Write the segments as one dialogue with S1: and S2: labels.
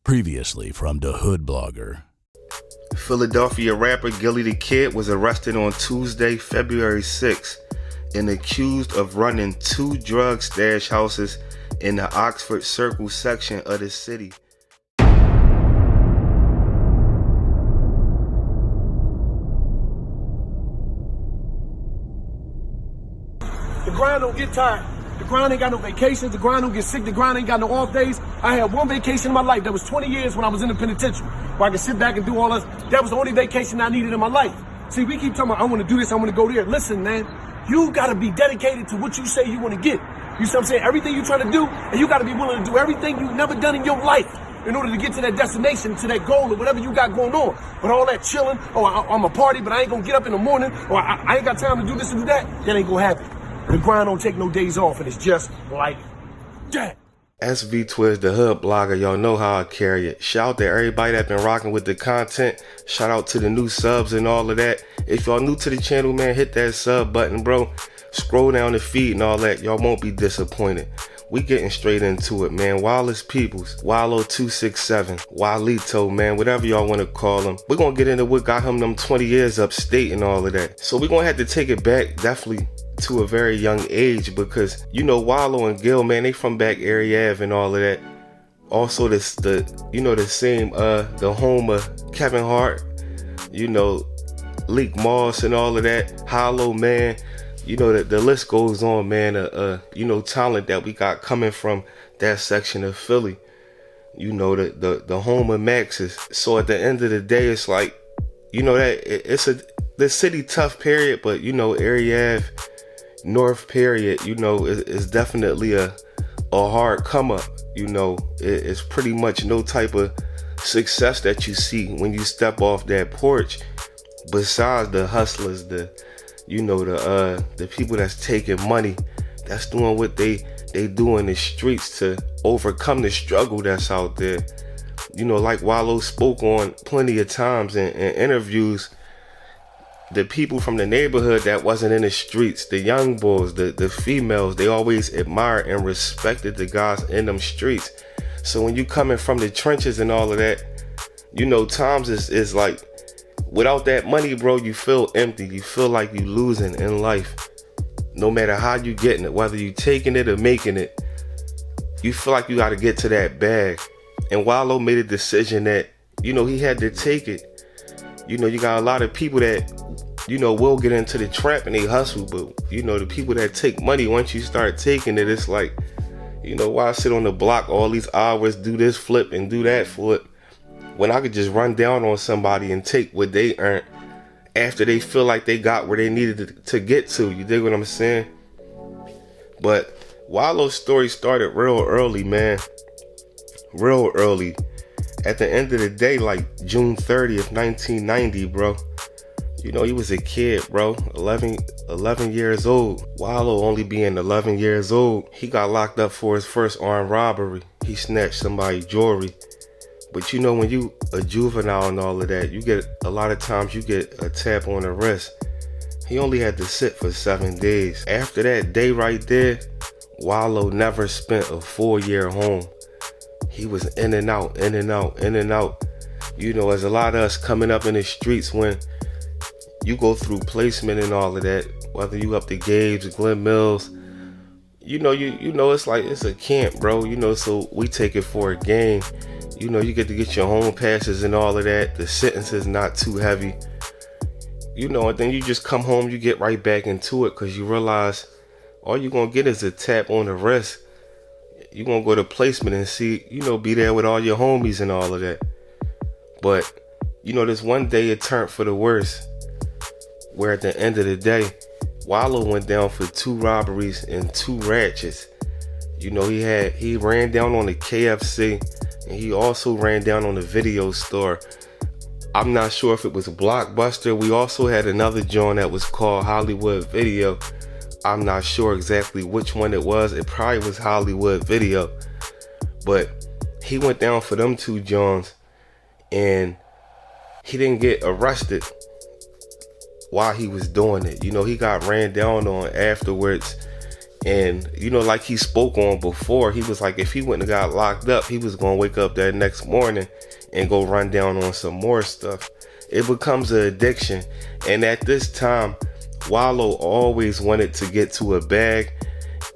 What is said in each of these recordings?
S1: Previously from The Hood Blogger.
S2: Philadelphia rapper Gillie the Kid was arrested on Tuesday, February 6th, and accused of running 2 drug stash houses in the Oxford Circle section of the city.
S3: The grind don't get tired. The grind ain't got no vacations. The grind don't get sick. The grind ain't got no off days. I had one vacation in my life. That was 20 years when I was in the penitentiary, where I could sit back and do all this. That was the only vacation I needed in my life. See, we keep talking about, I want to do this, I want to go there. Listen, man, you got to be dedicated to what you say you want to get. You see what I'm saying? Everything you trying to do, and you got to be willing to do everything you've never done in your life in order to get to that destination, to that goal, or whatever you got going on. But all that chilling, I'm a party, but I ain't going to get up in the morning, or I ain't got time to do this and do that, that ain't going to happen. The grind don't take no days off, and it's just like that.
S2: SV Twiz, the Hood Blogger, y'all know how I carry it. Shout out to everybody that been rocking with the content. Shout out to the new subs and all of that. If y'all new to the channel, man, hit that sub button, bro. Scroll down the feed and all that. Y'all won't be disappointed. We getting straight into it, man. Wallace Peoples, Wallo 267, Walito, man, whatever y'all want to call him. We're going to get into what got him them 20 years upstate and all of that. So we're going to have to take it back, definitely, to a very young age, because you know Wallo and Gil, man, they from back area Ave and all of that. Also the same the home of Kevin Hart, you know, Leak Moss and all of that, Hollow, man, you know, the list goes on, man. You know, talent that we got coming from that section of Philly, you know, the home of Max's. So at the end of the day, it's like, you know, that it's the city tough period, but you know, area Ave North period, you know, is definitely a hard come up. You know, it's pretty much no type of success that you see when you step off that porch, besides the hustlers, the people that's taking money, that's doing what they do in the streets to overcome the struggle that's out there. You know, like Wallo spoke on plenty of times in interviews, the people from the neighborhood that wasn't in the streets, the young boys, the females, they always admired and respected the guys in them streets. So when you coming from the trenches and all of that, you know, times is like, without that money, bro, you feel empty. You feel like you losing in life. No matter how you getting it, whether you taking it or making it, you feel like you got to get to that bag. And Wallo made a decision that, you know, he had to take it. You know, you got a lot of people that, you know, will get into the trap and they hustle, but you know, the people that take money, once you start taking it, it's like, you know, why sit on the block all these hours, do this flip and do that flip, when I could just run down on somebody and take what they earned after they feel like they got where they needed to get to. You dig what I'm saying? But Wallo's story started real early, man. Real early. At the end of the day, like June 30th, 1990, bro. You know, he was a kid, bro. 11 years old. Wallo only being 11 years old, he got locked up for his first armed robbery. He snatched somebody's jewelry. But you know, when you a juvenile and all of that, you get, a lot of times you get a tap on the wrist. He only had to sit for 7 days. After that day right there, Wallo never spent a full year home. He was in and out, in and out, in and out. You know, as a lot of us coming up in the streets, when you go through placement and all of that, whether you up to Gabe's, Glen Mills, you know, it's like, it's a camp, bro. You know, so we take it for a game. You know, you get to get your home passes and all of that. The sentence is not too heavy. You know, and then you just come home, you get right back into it, because you realize all you're going to get is a tap on the wrist. You're going to go to placement and see, you know, be there with all your homies and all of that. But, you know, this one day it turned for the worse, where at the end of the day, Wallo went down for 2 robberies and 2 ratchets. You know, he ran down on the KFC, and he also ran down on the video store. I'm not sure if it was Blockbuster. We also had another joint that was called Hollywood Video. I'm not sure exactly which one it was. It probably was Hollywood Video. But he went down for them 2 joints, and he didn't get arrested while he was doing it. You know, he got ran down on afterwards, And, you know, like he spoke on before, he was like, if he wouldn't have got locked up, he was going to wake up that next morning and go run down on some more stuff. It becomes an addiction. And at this time, Wallo always wanted to get to a bag.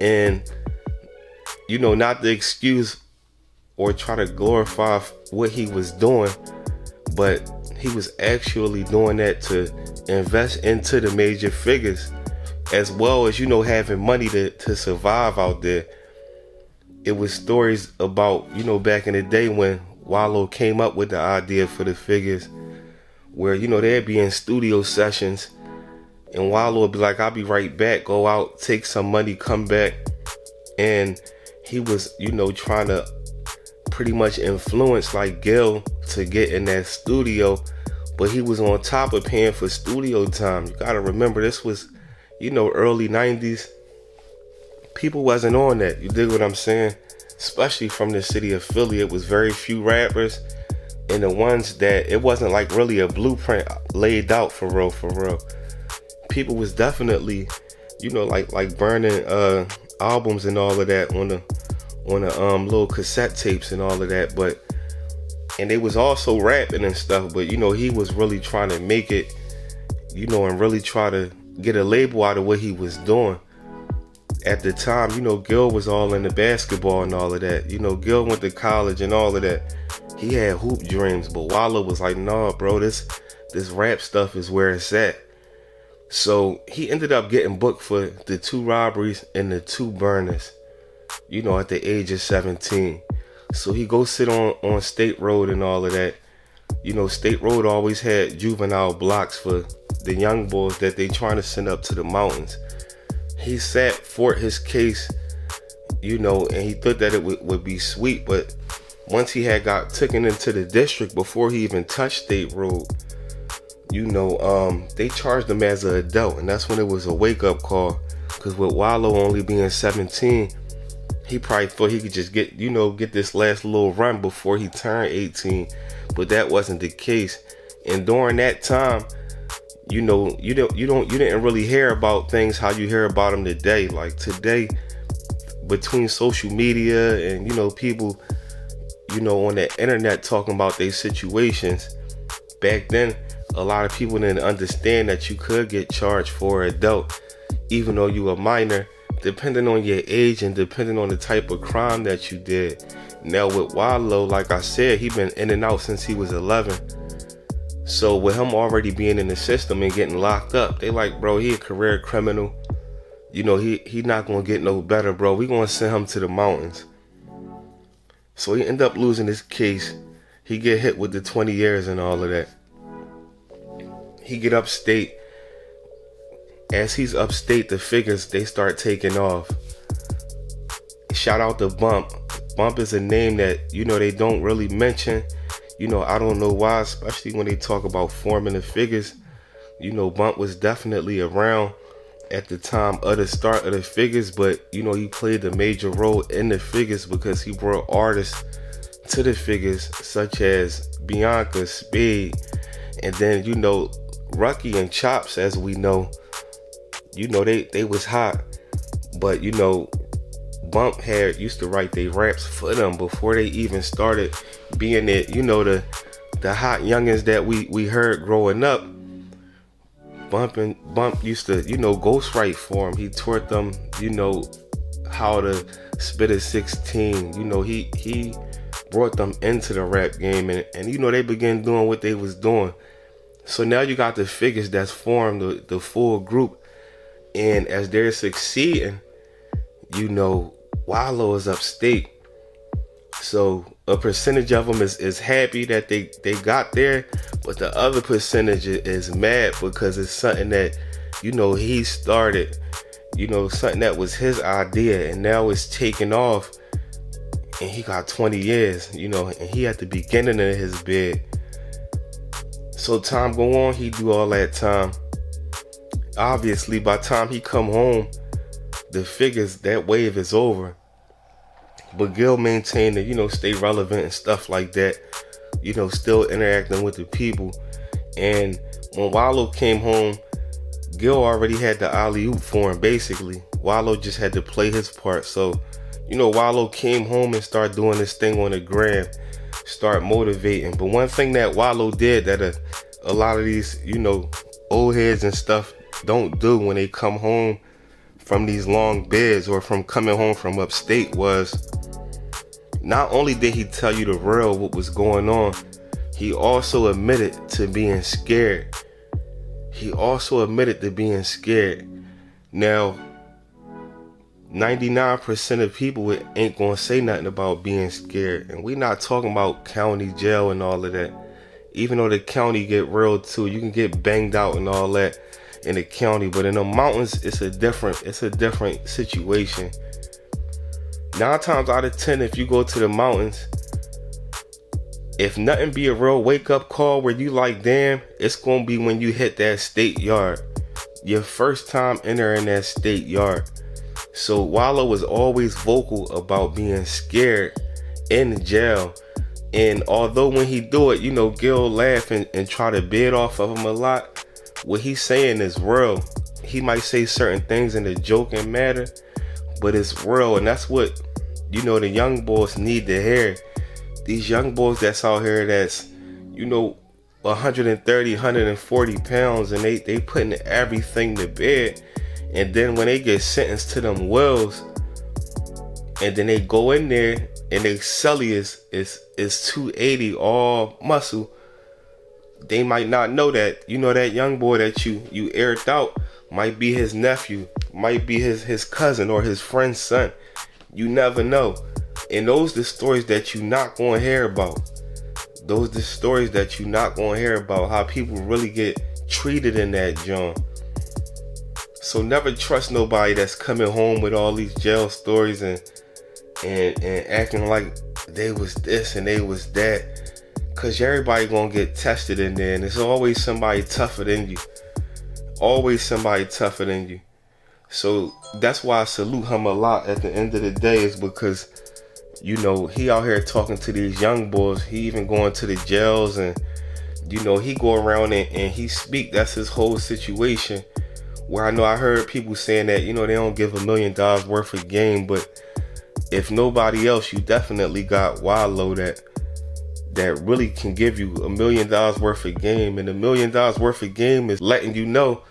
S2: And, you know, not to excuse or try to glorify what he was doing, but he was actually doing that to invest into the major figures, as well as, you know, having money to survive out there. It was stories about, you know, back in the day when Wallo came up with the idea for the figures, where, you know, they'd be in studio sessions and Wallo would be like, I'll be right back, go out, take some money, come back. And he was, you know, trying to pretty much influence like Gil to get in that studio, but he was on top of paying for studio time. You gotta remember, this was, you know, early 90s. People wasn't on that. You dig what I'm saying? Especially from the city of Philly, it was very few rappers, and the ones that it wasn't like really a blueprint laid out for real, for real. People was definitely, you know, like burning albums and all of that on the little cassette tapes and all of that, but and they was also rapping and stuff, but you know, he was really trying to make it, you know, and really try to get a label out of what he was doing. At the time, you know, Gil was all into basketball and all of that. You know, Gil went to college and all of that. He had hoop dreams, but Wallo was like, nah, bro, this rap stuff is where it's at. So he ended up getting booked for the 2 robberies and the 2 burners, you know, at the age of 17. So he goes sit on State Road and all of that. You know, State Road always had juvenile blocks for the young boys that they trying to send up to the mountains. He sat for his case, you know, and he thought that it would be sweet. But once he had got taken into the district, before he even touched State Road, you know, they charged him as an adult. And that's when it was a wake-up call. Because with Wallo only being 17, he probably thought he could just get this last little run before he turned 18. But that wasn't the case. And during that time, you know, you didn't really hear about things how you hear about them today. Like today, between social media and, you know, people, you know, on the internet talking about their situations, back then, a lot of people didn't understand that you could get charged for adult, even though you a minor, depending on your age and depending on the type of crime that you did. Now with Wallo, like I said, he been in and out since he was 11. So with him already being in the system and getting locked up, they like, bro, he a career criminal. You know, he not gonna get no better, bro. We gonna send him to the mountains. So he end up losing his case. He get hit with the 20 years and all of that. He get upstate. As he's upstate, the figures, they start taking off. Shout out to Bump. Bump is a name that, you know, they don't really mention. You know, I don't know why, especially when they talk about forming the figures. You know, Bump was definitely around at the time of the start of the figures, but, you know, he played a major role in the figures because he brought artists to the figures such as Bianca, Speed, and then, you know, Rucky and Chops, as we know, you know, they was hot. But, you know, Bump used to write their raps for them before they even started being it, you know, the hot youngins that we heard growing up. Bump used to, you know, ghostwrite for him. He taught them, you know, how to spit a 16. You know, he brought them into the rap game, and you know, they began doing what they was doing. So now you got the figures that's formed, the full group, and as they're succeeding, you know, Wallo is upstate. So a percentage of them is happy that they got there, but the other percentage is mad because it's something that, you know, he started, you know, something that was his idea, and now it's taking off, and he got 20 years, you know, and he at the beginning of his bid. So time go on, he do all that time. Obviously, by the time he come home, the figures, that wave is over. But Gil maintained to, you know, stay relevant and stuff like that. You know, still interacting with the people. And when Wallo came home, Gil already had the alley-oop for him, basically. Wallo just had to play his part. So, Wallo came home and started doing this thing on the gram, start motivating. But one thing that Wallo did that a lot of these, old heads and stuff don't do when they come home from these long bids or from coming home from upstate was, not only did he tell you the real what was going on, he also admitted to being scared. Now, 99% of people ain't gonna say nothing about being scared. And we not talking about county jail and all of that. Even though the county get real too, you can get banged out and all that in the county, but in the mountains, it's a different situation. 9 times out of 10, if you go to the mountains, if nothing be a real wake-up call where you like, damn, it's gonna be when you hit that state yard. Your first time entering that state yard. So Wallo was always vocal about being scared in the jail. And although when he do it, Gil laugh and try to bid off of him a lot, what he's saying is real. He might say certain things in a joking manner, but it's real. And that's what, the young boys need to hear. These young boys that's out here that's, 130, 140 pounds, and they putting everything to bed. And then when they get sentenced to them wills, and then they go in there and they celly is 280 all muscle, they might not know that, that young boy that you aired out might be his nephew, might be his cousin or his friend's son. You never know. And those the stories that you not gonna hear about. Those the stories that you not gonna hear about, how people really get treated in that joint. So never trust nobody that's coming home with all these jail stories and acting like they was this and they was that. Cause everybody gonna get tested in there, and there's always somebody tougher than you. Always somebody tougher than you. So that's why I salute him a lot at the end of the day, is because he out here talking to these young boys. He even going to the jails, and he go around and he speak. That's his whole situation. Where I know I heard people saying that, they don't give $1 million worth of game, but if nobody else, you definitely got Wallo that really can give you $1 million worth of game. And $1 million worth of game is letting you know,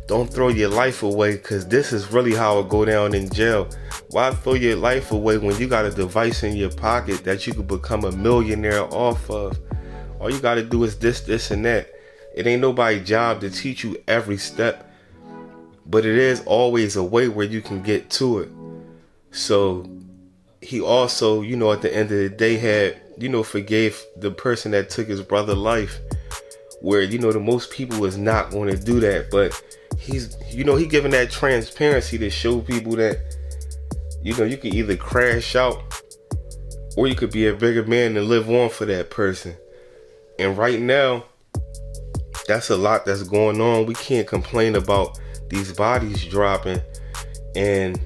S2: don't throw your life away, because this is really how it go down in jail. Why throw your life away when you got a device in your pocket that you could become a millionaire off of? All you got to do is this, and that. It ain't nobody's job to teach you every step, but it is always a way where you can get to it. So he also, at the end of the day had, forgave the person that took his brother's life, where, the most people is not going to do that. But he's, he giving that transparency to show people that, you can either crash out or you could be a bigger man and live on for that person. And right now, that's a lot that's going on. We can't complain about these bodies dropping and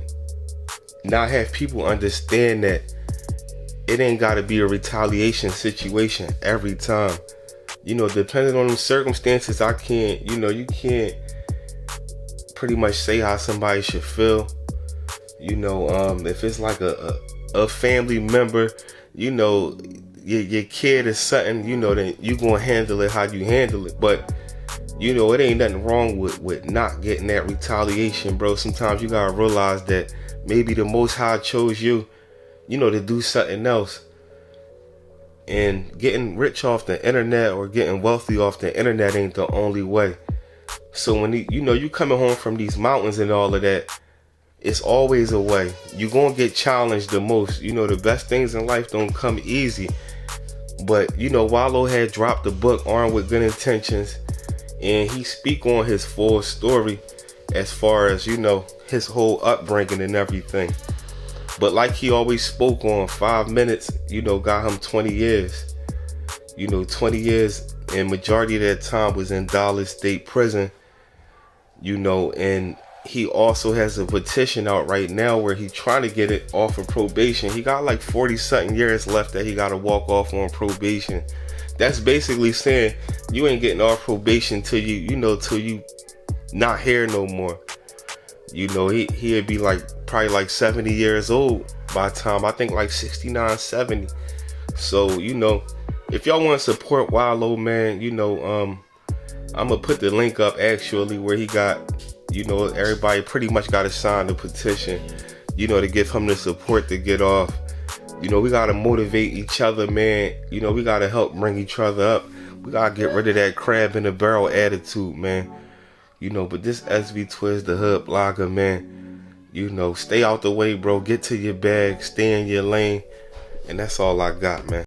S2: not have people understand that it ain't got to be a retaliation situation every time. Depending on the circumstances, I can't, you can't pretty much say how somebody should feel. If it's like a family member, your kid is something, then you gonna handle it how you handle it. But it ain't nothing wrong with not getting that retaliation, bro. Sometimes you gotta realize that maybe the Most High chose you, to do something else. And getting rich off the internet or getting wealthy off the internet ain't the only way. So when you coming home from these mountains and all of that, it's always a way. You gonna get challenged the most. The best things in life don't come easy. But Wallo had dropped the book Armed with Good Intentions, and he speak on his full story as far as his whole upbringing and everything. But like he always spoke on, 5 minutes got him 20 years. 20 years, and majority of that time was in Dallas State Prison. And he also has a petition out right now where he's trying to get it off of probation. He got like 40 something years left that he got to walk off on probation. That's basically saying you ain't getting off probation till you not here no more. You know, he'd be like probably like 70 years old by the time, I think like 69, 70. So, you know, if y'all want to support Wallo, man, you know, I'm gonna put the link up actually where he got, you know, everybody pretty much got to sign the petition, you know, to give him the support to get off. You know, we gotta motivate each other, man. You know, we gotta help bring each other up. We gotta get rid of that crab in the barrel attitude, man. You know, but this SB Twiz, the hood blogger, man, you know, stay out the way, bro. Get to your bag, stay in your lane. And that's all I got, man.